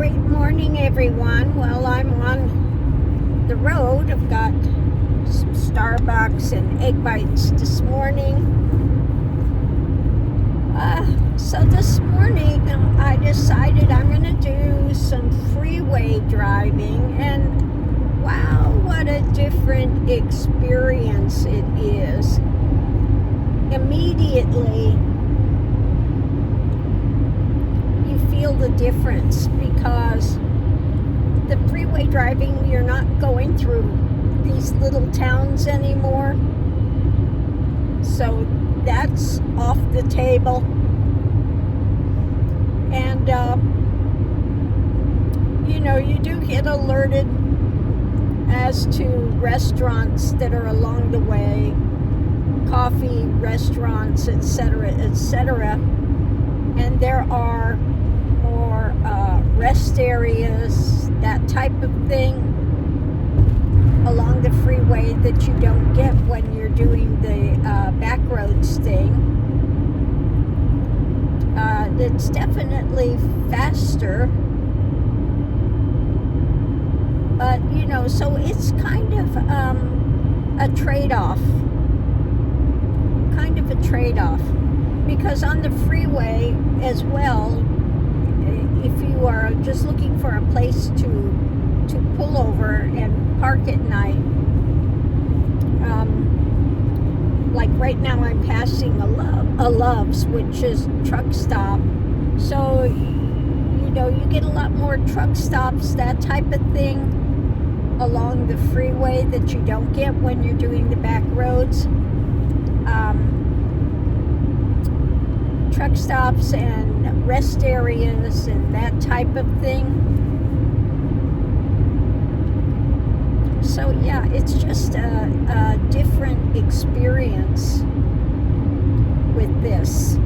Great morning, everyone. Well, I'm on the road. I've got some Starbucks and egg bites this morning. So this morning I decided I'm going to do some freeway driving, and wow, what a different experience it is. Immediately you feel the difference, because the freeway driving, you're not going through these little towns anymore, so that's off the table. And you do get alerted as to restaurants that are along the way, coffee restaurants, etc., etc. And there are more rest areas, that type of thing, along the freeway that you don't get when you're doing the back roads thing. It's definitely faster, but so it's kind of a trade-off. Because on the freeway as well, if you are just looking for a place to pull over and park at night, like right now I'm passing a Love's, which is truck stop, so you get a lot more truck stops, that type of thing, along the freeway that you don't get when you're doing the back roads. Truck stops and rest areas and that type of thing. So yeah, it's just a different experience with this.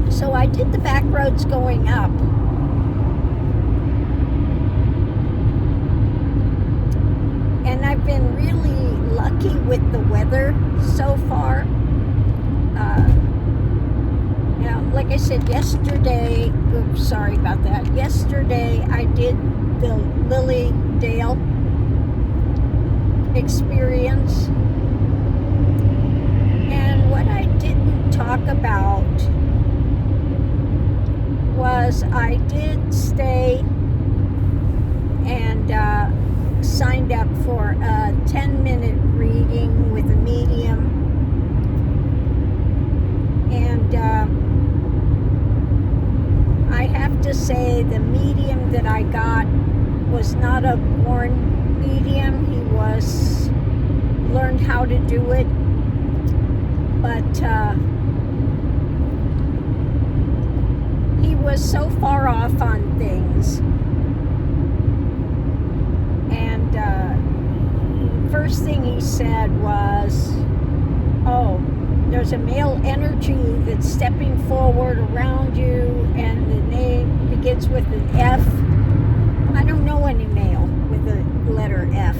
So I did the back roads going up, and I've been really lucky with the weather so far. Like I said yesterday, sorry about that. Yesterday I did the Lilydale experience, and what I didn't talk about was I did stay and signed up for a 10-minute reading with a medium, and I have to say the medium that I got was not a born medium. He learned how to do it, but he was so far off on things. And first thing he said was, oh, there's a male energy that's stepping forward around you, and the name begins with an F. I don't know any male with a letter F.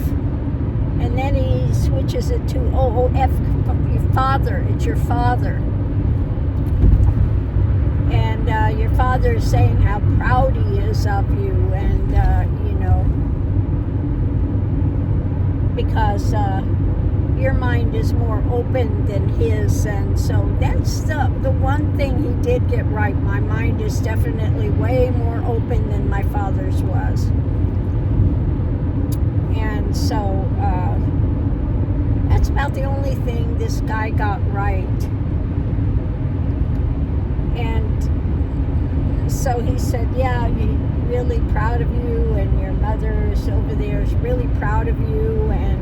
And then he switches it to F, your father. It's your father. And your father is saying how proud he is of you, and because your mind is more open than his, and so that's the one thing he did get right. My mind is definitely way more open than my father's was, and so that's about the only thing this guy got right. And so he said, yeah, he's really proud of you, and your mother is over there is really proud of you, and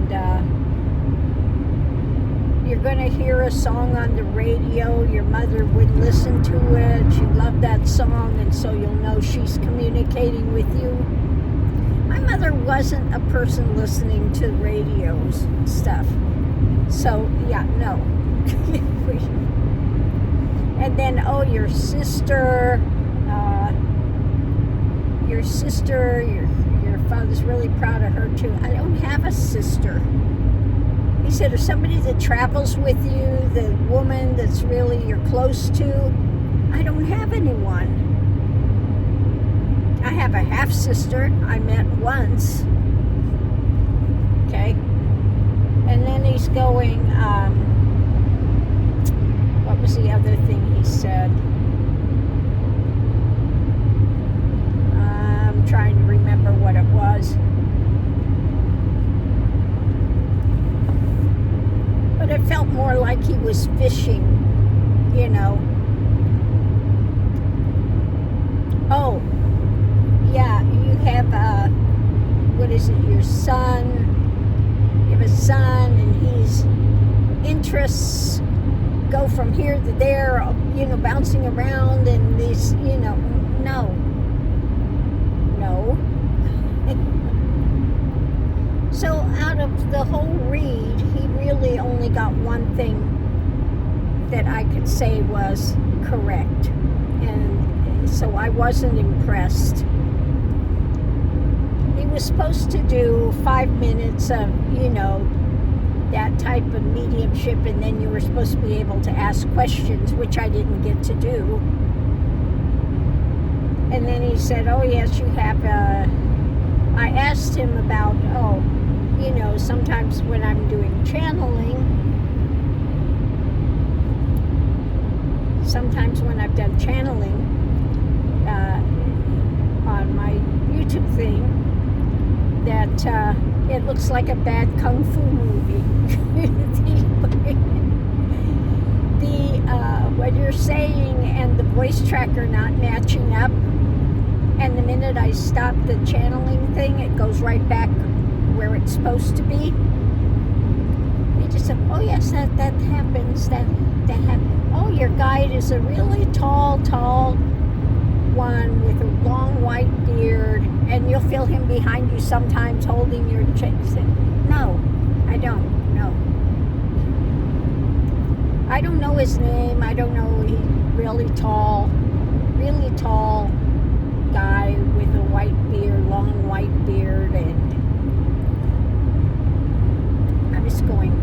you're going to hear a song on the radio. Your mother would listen to it. She loved that song, and so you'll know she's communicating with you. My mother wasn't a person listening to radios and stuff. So, yeah, no. And then, your sister, your father's really proud of her too. I don't have a sister. He said, if somebody that travels with you, the woman that's really your close to. I don't have anyone. I have a half-sister I met once. Okay. And then he's going, what was the other thing he said? I'm trying to remember what it was. But it felt more like he was fishing, you know. Oh, yeah, you have what is it, your son? You have a son, and his interests go from here to there, you know, bouncing around, and these, you know, no. So out of the whole read, he really only got one thing that I could say was correct. And so I wasn't impressed. He was supposed to do 5 minutes of, you know, that type of mediumship, and then you were supposed to be able to ask questions, which I didn't get to do. And then he said, oh yes, you have I asked him about, you know, sometimes when I'm doing channeling, sometimes when I've done channeling on my YouTube thing, that it looks like a bad kung fu movie. What you're saying and the voice tracker not matching up, and the minute I stop the channeling thing, it goes right back where it's supposed to be. He just said, oh yes, that happens, that happens. Oh, your guide is a really tall one with a long white beard, and you'll feel him behind you sometimes holding your chest. No, I don't. No. I don't know his name. I don't know. He's really tall guy with a white beard, long white beard, and I'm just going.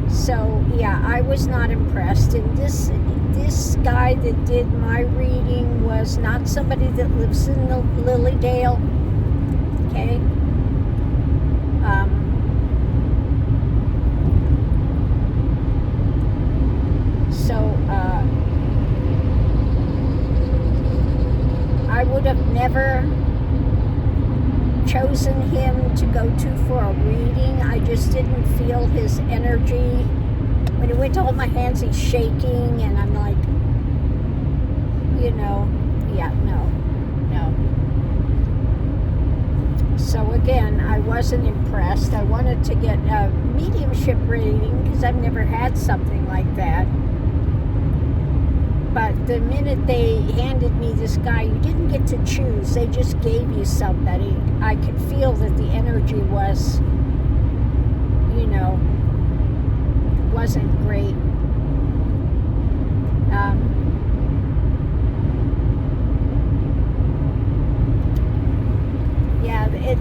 So yeah, I was not impressed. And this guy that did my reading was not somebody that lives in the Lilydale. Okay. I would have never chosen him to go to for a reading. I just didn't feel his energy. When he went to hold my hands, he's shaking, and I'm like, you know, yeah, no. So again, I wasn't impressed. I wanted to get a mediumship reading because I've never had something like that. But the minute they handed me this guy, you didn't get to choose. They just gave you somebody. I could feel that the energy was, you know, wasn't great.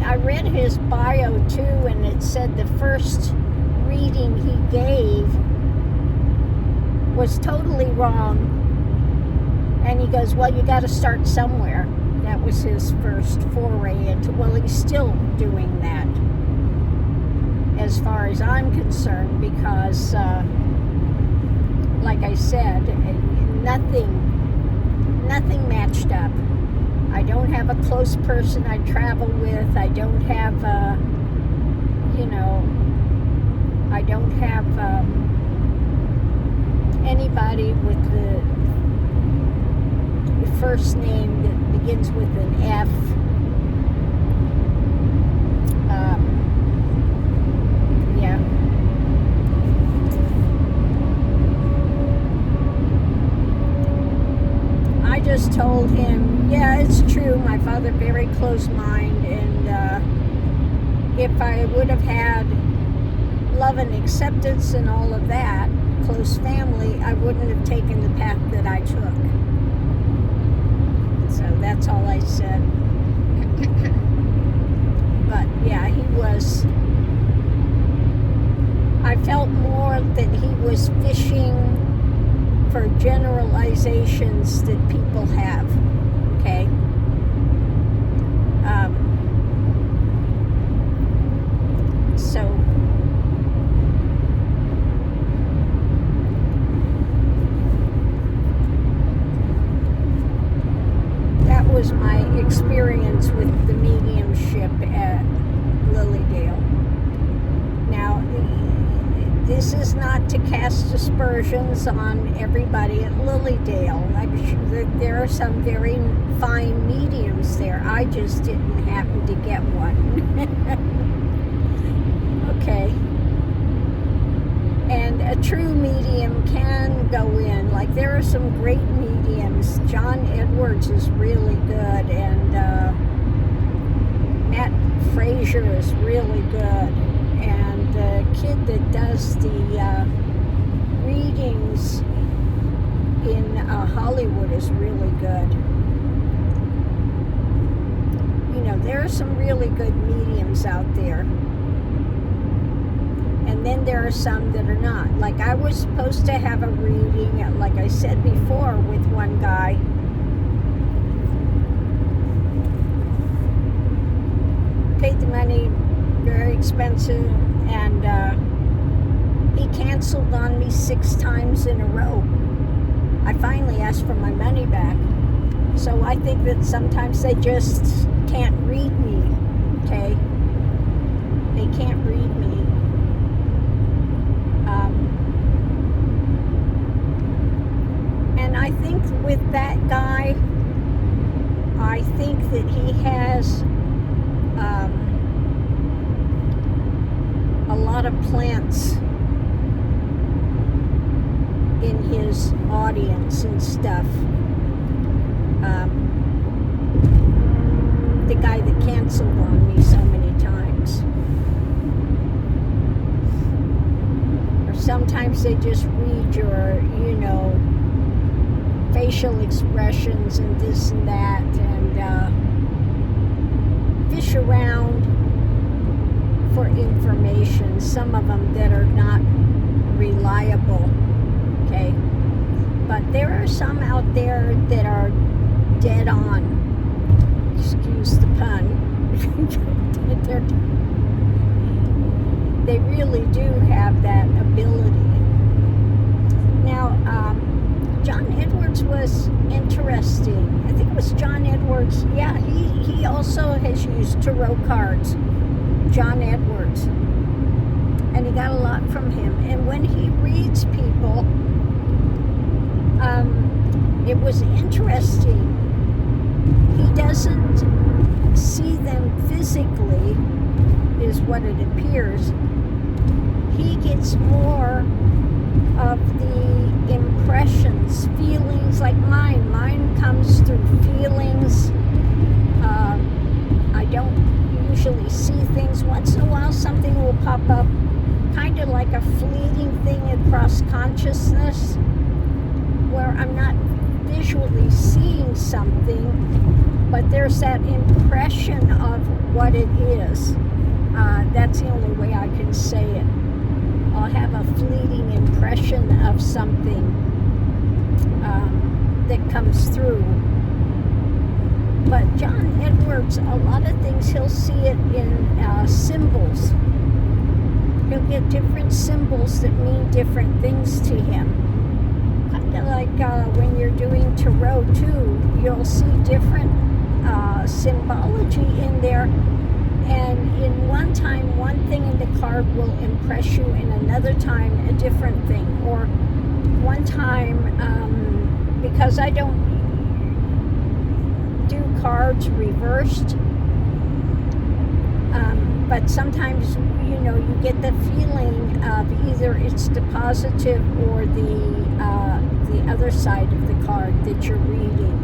I read his bio too, and it said the first reading he gave was totally wrong. And he goes, well, you got to start somewhere. That was his first foray into, well, he's still doing that as far as I'm concerned, because like I said, nothing matched up. I don't have a close person I travel with. I don't have, you know, I don't have anybody with the first name that begins with an F. Yeah. I just told him, yeah, it's true, my father very close mind, and if I would have had love and acceptance and all of that, close family, I wouldn't have taken the path that I took. So that's all I said. But yeah, I felt more that he was fishing for generalizations that people have, okay? So that was my experience with the mediumship at Lilydale. Now, this is not to cast aspersions on everybody at Lilydale. I'm sure that there are some very fine mediums there. I just didn't happen to get one. Okay. And a true medium can go in. Like, there are some great mediums. John Edwards is really good, and Matt Frazier is really good. And the kid that does the readings in Hollywood is really good. You know, there are some really good mediums out there. And then there are some that are not. Like, I was supposed to have a reading, like I said before, with one guy. Paid the money, very expensive, and he canceled on me 6 times in a row. I finally asked for my money back. So I think that sometimes they just can't read me, okay? They can't read me. And I think with that guy, I think that he has a lot of plants in his audience and stuff. The guy that canceled on me so many times. Or sometimes they just read your, you know, facial expressions and this and that, and fish around for information. Some of them that are not reliable, okay? But there are some out there that are dead on. Excuse the pun. They really do have that ability. Now, John Edwards was interesting. I think it was John Edwards. Yeah, he also has used tarot cards. John Edwards. And he got a lot from him. And when he reads people, it was interesting. He doesn't see them physically, is what it appears. He gets more of the impressions, feelings, like mine. Mine comes through feelings. I don't usually see things. Once in a while something will pop up, kind of like a fleeting thing across consciousness, where I'm not visually seeing something, but there's that impression of what it is. That's the only way I can say it. I'll have a fleeting impression of something that comes through. But John Edwards, a lot of things, he'll see it in symbols. He'll get different symbols that mean different things to him. Kind of like when you're doing tarot too, you'll see different symbology in there. And in one time, one thing in the card will impress you, and another time, a different thing. Or one time, because I don't do cards reversed, but sometimes, you know, you get the feeling of either it's the positive or the other side of the card that you're reading.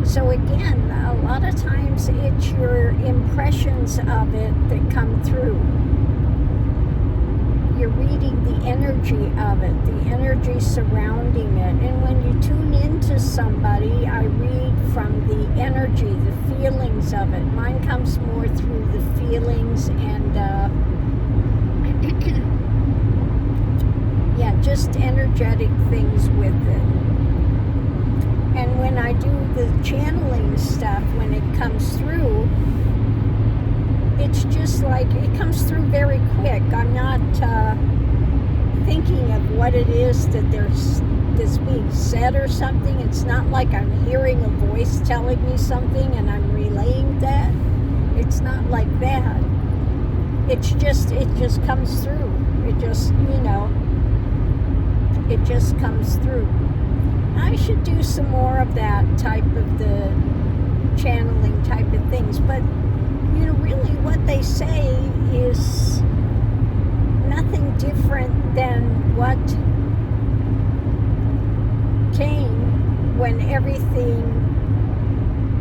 So again, a lot of times it's your impressions of it that come through. You're reading the energy of it, the energy surrounding it. And when you tune into somebody, I read from the energy, the feelings of it. Mine comes more through the feelings and just energetic things with it. And when I do the channeling stuff, when it comes through, it's just like, it comes through very quick. I'm not thinking of what it is that that's being said or something. It's not like I'm hearing a voice telling me something and I'm relaying that. It's not like that. It just comes through. It just, it just comes through. I should do some more of that type of the channeling type of things. But, really what they say is nothing different than what came when everything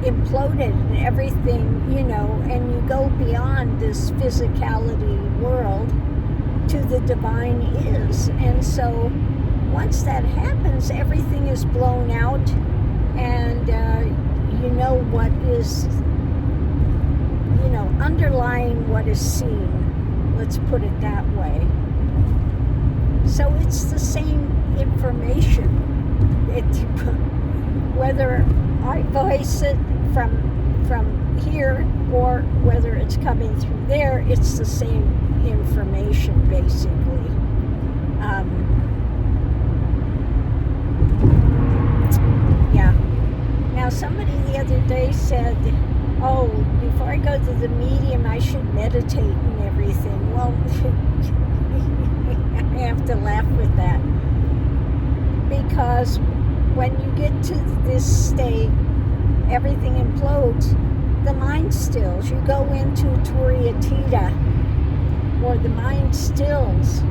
imploded and everything, and you go beyond this physicality world to the divine is. And so once that happens, everything is blown out, and what is, underlying what is seen. Let's put it that way. So it's the same information. Whether I voice it from here or whether it's coming through there, it's the same information, basically. Yeah. Now, somebody the other day said, oh, before I go to the medium, I should meditate and everything. Well, I have to laugh with that. Because when you get to this state, everything implodes, the mind stills. You go into Turiyatita, or the mind stills.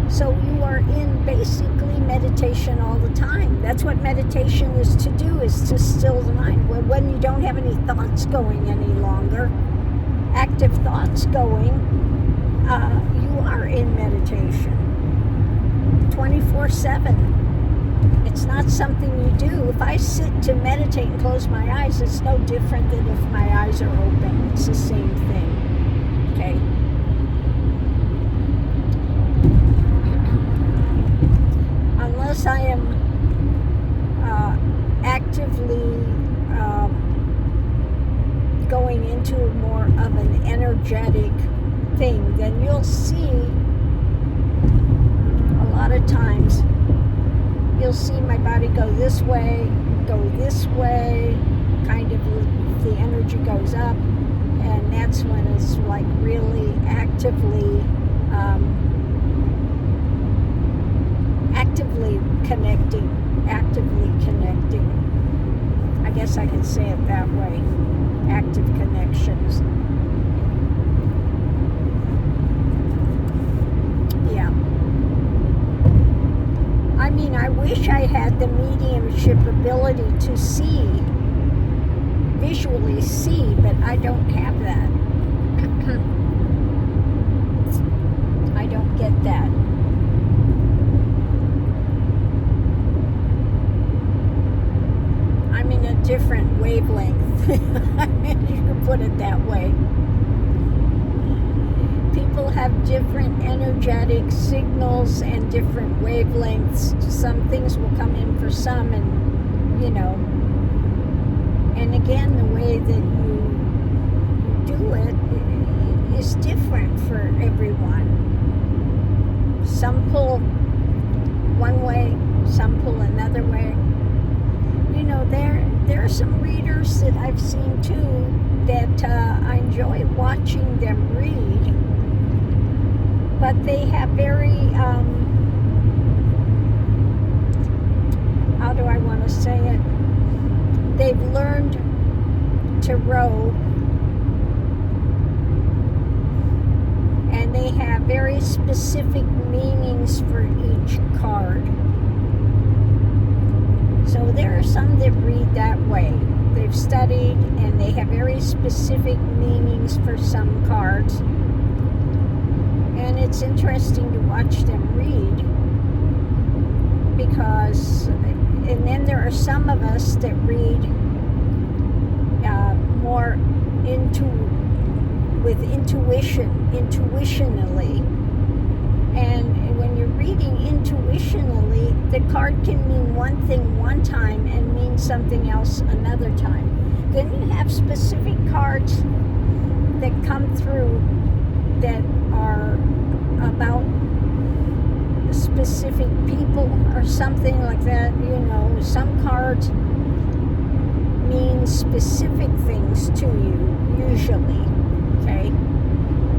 So you are in basically meditation all the time. That's what meditation is to do, is to still the mind. When you don't have any thoughts going any longer, active thoughts going, you are in meditation 24/7. It's not something you do. If I sit to meditate and close my eyes, it's no different than if my eyes are open. It's the same thing. Okay? Unless I am actively going into more of an energetic thing, then you'll see a lot of times, you'll see my body go this way, kind of the energy goes up, and that's when it's like really actively connecting. I guess I could say it that way. Active connections. Yeah. I mean, I wish I had the mediumship ability to visually see, but I don't have that. I don't get that. I'm in a different wavelength. You can put it that way. People have different energetic signals and different wavelengths. Some things will come in for some, and and again, the way that you do it is different for everyone. Some pull one way, some pull another way. There are some readers that I've seen too that I enjoy watching them read, but they have very, how do I want to say it? They've learned to row, and they have very specific meanings for each card. So there are some that read that way. They've studied and they have very specific meanings for some cards. And it's interesting to watch them read, because, and then there are some of us that read more with intuitionally. And when you're reading intuitionally, The card can mean one thing one time and mean something else another time. Then you have specific cards that come through that are about specific people or something like that. You know, some cards mean specific things to you, usually. Okay?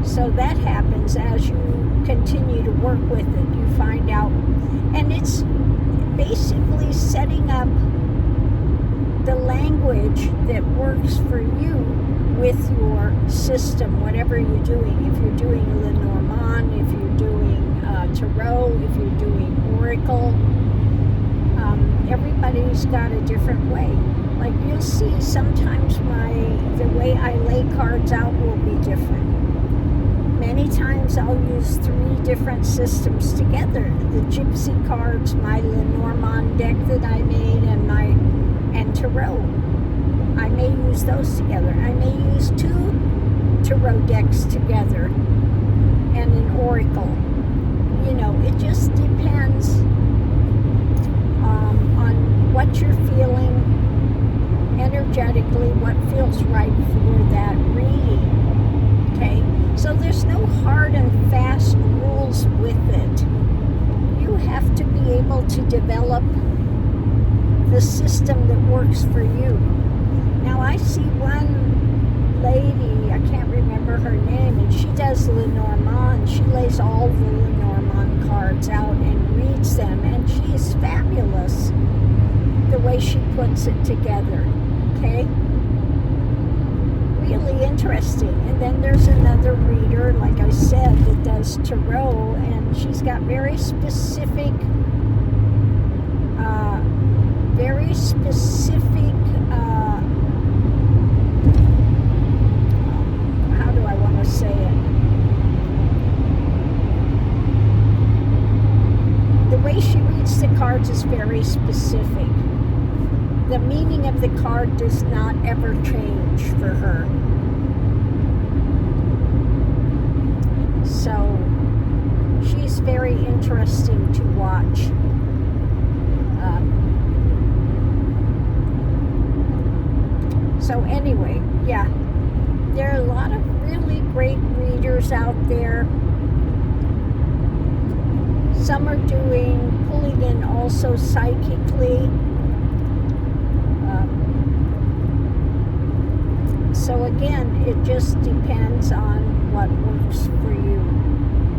So that happens as you continue to work with it. You find out. And it's basically setting up the language that works for you with your system, whatever you're doing. If you're doing Lenormand, if you're doing Tarot, if you're doing Oracle, everybody's got a different way. Like you'll see sometimes the way I lay cards out will be different. Many times I'll use 3 different systems together. The Gypsy cards, my Lenormand deck that I made, and Tarot. I may use those together. I may use 2 Tarot decks together and an Oracle. You know, it just depends on what you're feeling energetically, what feels right for that reading. Okay? So there's no hard and fast rules with it. You have to be able to develop the system that works for you. Now I see one lady, I can't remember her name, and she does Lenormand. She lays all the Lenormand cards out and reads them, and she is fabulous the way she puts it together. Okay? Really interesting. And then there's another reader, like I said, that does Tarot, and she's got very specific how do I want to say it? The way she reads the cards is very specific. The meaning of the card does not ever change for her. So she's very interesting to watch. So anyway, yeah, there are a lot of really great readers out there. Some are pulling in also psychically. So again, it just depends on what works for you.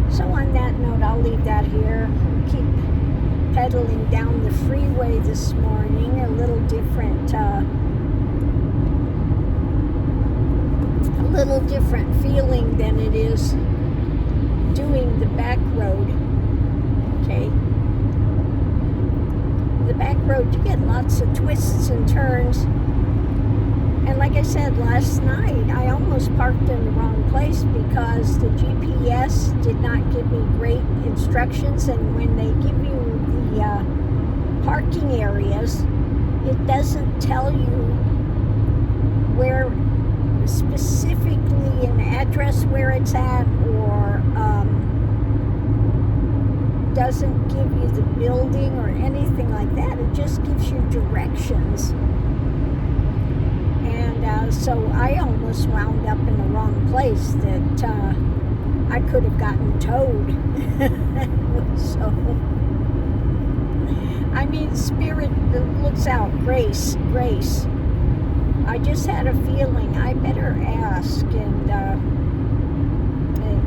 So on that note, I'll leave that here. Keep pedaling down the freeway this morning, a little different feeling than it is doing the back road. Okay? The back road, you get lots of twists and turns. And like I said last night, I almost parked in the wrong place because the GPS did not give me great instructions, and when they give you the parking areas, it doesn't tell you where specifically an address where it's at, or doesn't give you the building or anything like that. It just gives you directions. And so I almost wound up in the wrong place that I could have gotten towed. So, I mean, Spirit looks out. Grace. I just had a feeling I better ask, and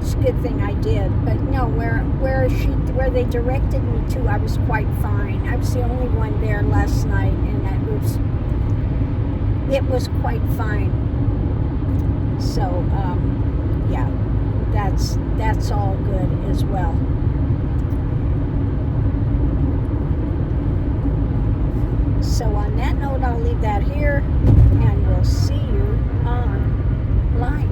it's a good thing I did. But no, where they directed me to, I was quite fine. I was the only one there last night, and it was quite fine. So yeah, that's all good as well. So on that note, I'll leave that here, and we'll see you online.